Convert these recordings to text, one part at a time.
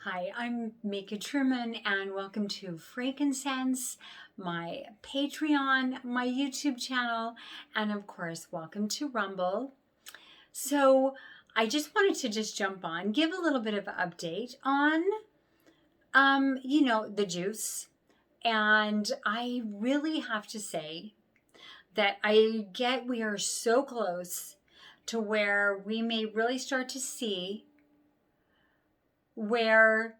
Hi, I'm Mika Truman, and welcome to Frankincense, my Patreon, my YouTube channel, and of course, welcome to Rumble. So, I just wanted to jump on, give a little bit of an update on, the juice. And I really have to say that we are so close to where we may really start to see where,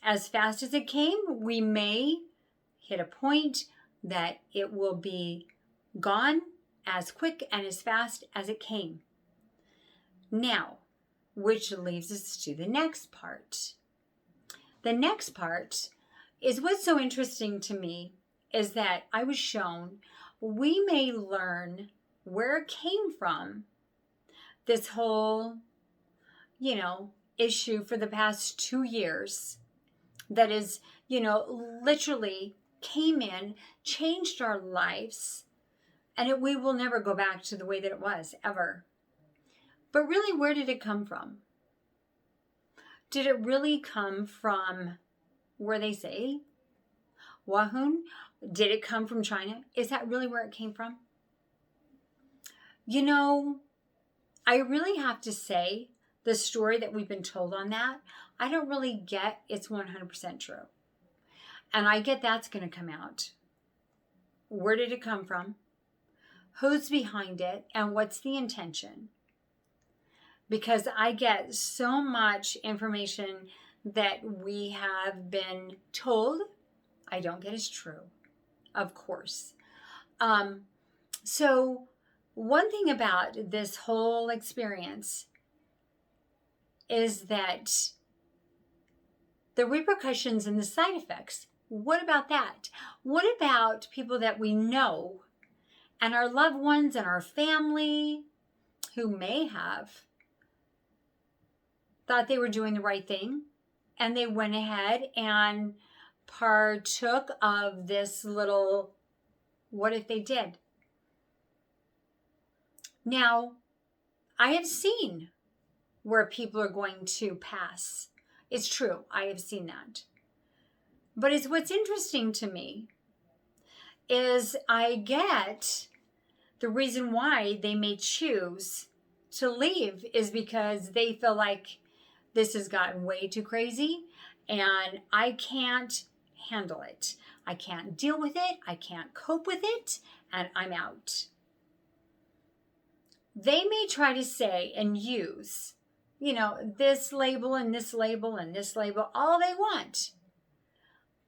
as fast as it came, we may hit a point that it will be gone as quick and as fast as it came. Now, which leaves us to the next part. The next part is what's so interesting to me is that I was shown we may learn where it came from, this whole, issue for the past 2 years that is, literally came in, changed our lives, and we will never go back to the way that it was, ever. But really, where did it come from? Did it really come from where they say, Wuhan? Did it come from China? Is that really where it came from? I really have to say, the story that we've been told on that, I don't really get it's 100% true. And I get that's going to come out. Where did it come from? Who's behind it? And what's the intention? Because I get so much information that we have been told I don't get as true, of course. So one thing about this whole experience is that the repercussions and the side effects, what about that? What about people that we know and our loved ones and our family who may have thought they were doing the right thing and they went ahead and partook of this little, what if they did? Now, I have seen where people are going to pass. It's true, I have seen that. But what's interesting to me is I get the reason why they may choose to leave is because they feel like this has gotten way too crazy and I can't handle it. I can't deal with it. I can't cope with it, and I'm out. They may try to say and use, this label and this label and this label, all they want.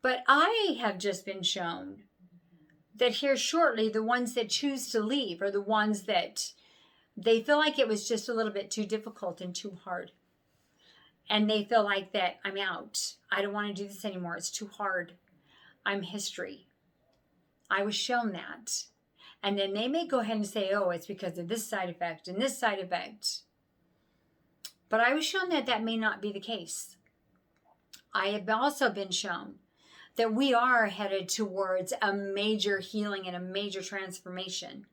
But I have just been shown that here shortly, the ones that choose to leave are the ones that they feel like it was just a little bit too difficult and too hard. And they feel like that I'm out. I don't want to do this anymore. It's too hard. I'm history. I was shown that. And then they may go ahead and say, oh, it's because of this side effect and this side effect. But I was shown that may not be the case. I have also been shown that we are headed towards a major healing and a major transformation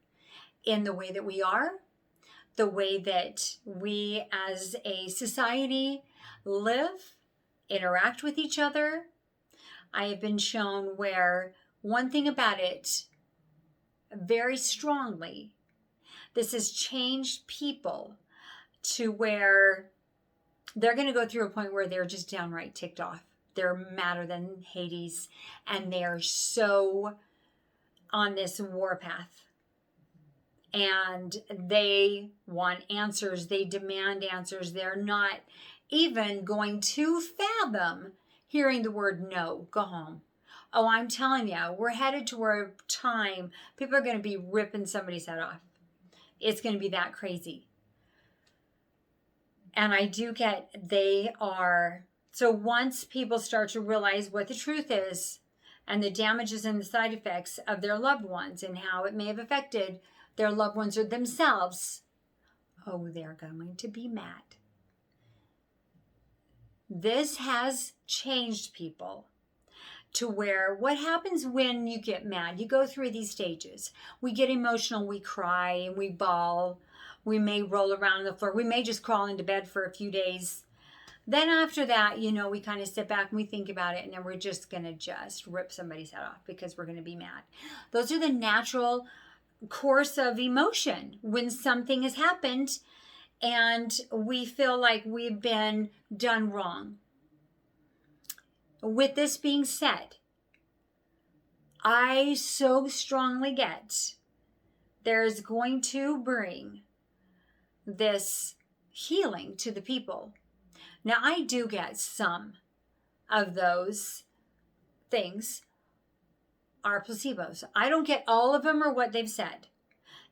in the way that we are, the way that we as a society live, interact with each other. I have been shown where one thing about it, very strongly, this has changed people to where they're going to go through a point where they're just downright ticked off. They're madder than Hades, and they're so on this warpath. And they want answers. They demand answers. They're not even going to fathom hearing the word no, go home. Oh, I'm telling you, we're headed toward a time people are going to be ripping somebody's head off. It's going to be that crazy. And I do get they are. So once people start to realize what the truth is and the damages and the side effects of their loved ones and how it may have affected their loved ones or themselves, oh, they're going to be mad. This has changed people to where what happens when you get mad? You go through these stages. We get emotional, we cry, and we bawl. We may roll around on the floor. We may just crawl into bed for a few days. Then after that, we kind of sit back and we think about it, and then we're just going to just rip somebody's head off because we're going to be mad. Those are the natural course of emotion when something has happened and we feel like we've been done wrong. With this being said, I so strongly get there's going to bring this healing to the people. Now, I do get some of those things are placebos. I don't get all of them or what they've said.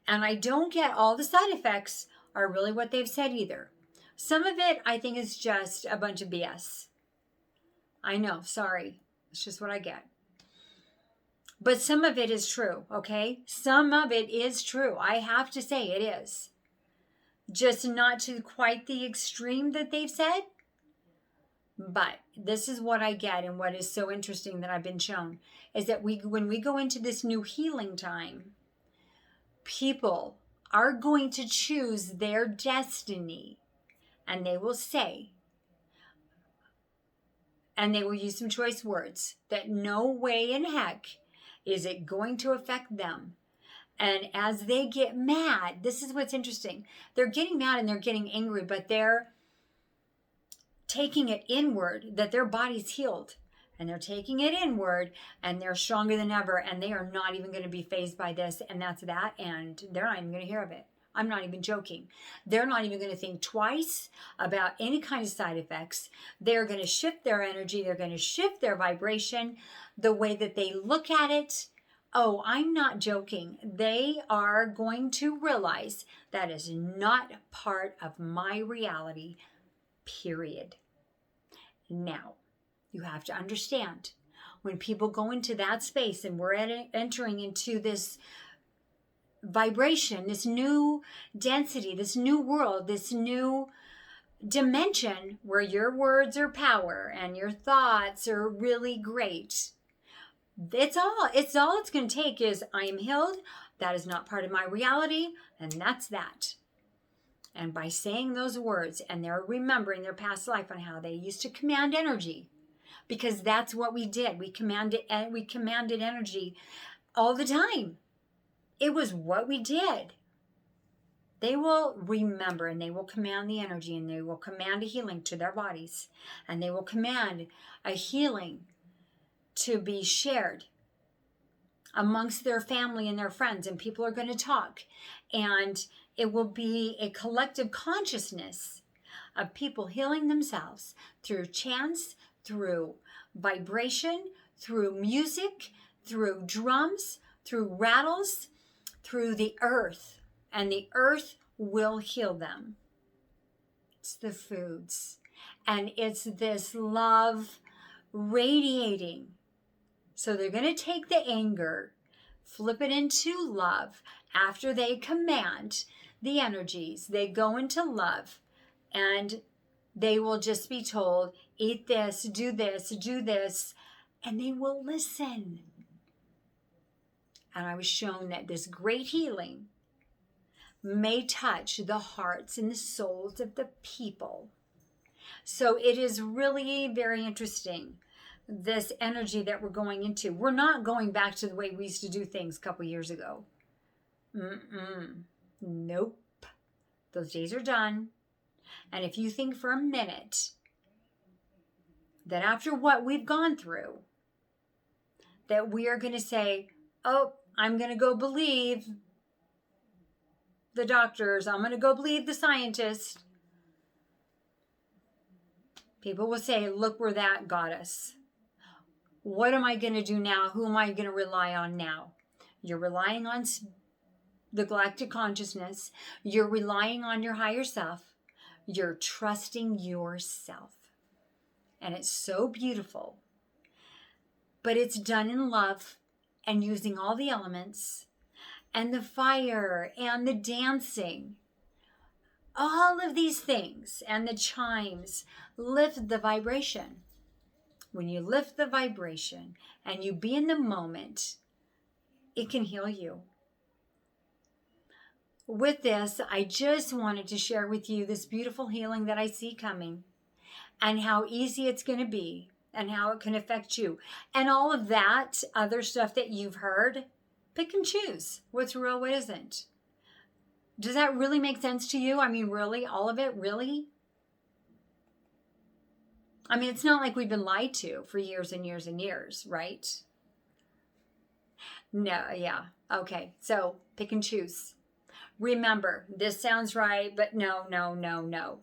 And I don't get all the side effects are really what they've said either. Some of it I think is just a bunch of BS. I know, sorry. It's just what I get. But some of it is true, okay? Some of it is true. I have to say it is. Just not to quite the extreme that they've said. But this is what I get, and what is so interesting that I've been shown is that when we go into this new healing time, people are going to choose their destiny, and they will say, and they will use some choice words, that no way in heck is it going to affect them. And as they get mad, this is what's interesting. They're getting mad and they're getting angry, but they're taking it inward, that their body's healed. And they're taking it inward and they're stronger than ever. And they are not even going to be fazed by this. And that's that. And they're not even going to hear of it. I'm not even joking. They're not even going to think twice about any kind of side effects. They're going to shift their energy. They're going to shift their vibration, the way that they look at it. Oh, I'm not joking. They are going to realize that is not part of my reality, period. Now, you have to understand, when people go into that space and we're entering into this vibration, this new density, this new world, this new dimension where your words are power and your thoughts are really great. It's all it's going to take is I am healed. That is not part of my reality. And that's that. And by saying those words, and they're remembering their past life on how they used to command energy, because that's what we did. We commanded energy all the time. It was what we did. They will remember, and they will command the energy, and they will command a healing to their bodies, and they will command a healing to be shared amongst their family and their friends, and people are going to talk, and it will be a collective consciousness of people healing themselves through chants, through vibration, through music, through drums, through rattles, through the earth, and the earth will heal them. It's the foods, and it's this love radiating. So they're going to take the anger, flip it into love. After they command the energies, they go into love, and they will just be told, eat this, do this, and they will listen. And I was shown that this great healing may touch the hearts and the souls of the people. So it is really very interesting, this energy that we're going into. We're not going back to the way we used to do things a couple years ago. Nope. Those days are done. And if you think for a minute that after what we've gone through, that we are going to say, oh, I'm going to go believe the doctors, I'm going to go believe the scientists. People will say, look where that got us. What am I going to do now? Who am I going to rely on now? You're relying on the galactic consciousness. You're relying on your higher self. You're trusting yourself. And it's so beautiful. But it's done in love and using all the elements and the fire and the dancing. All of these things and the chimes lift the vibration. When you lift the vibration and you be in the moment, it can heal you. With this, I just wanted to share with you this beautiful healing that I see coming. and how easy it's going to be and how it can affect you. And all of that other stuff that you've heard, pick and choose what's real, what isn't. Does that really make sense to you? I mean, really? All of it? Really? I mean, it's not like we've been lied to for years and years and years, right? No, yeah. Okay, so pick and choose. Remember, this sounds right, but no, no, no, no.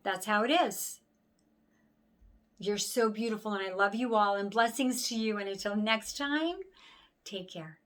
That's how it is. You're so beautiful, and I love you all, and blessings to you. And until next time, take care.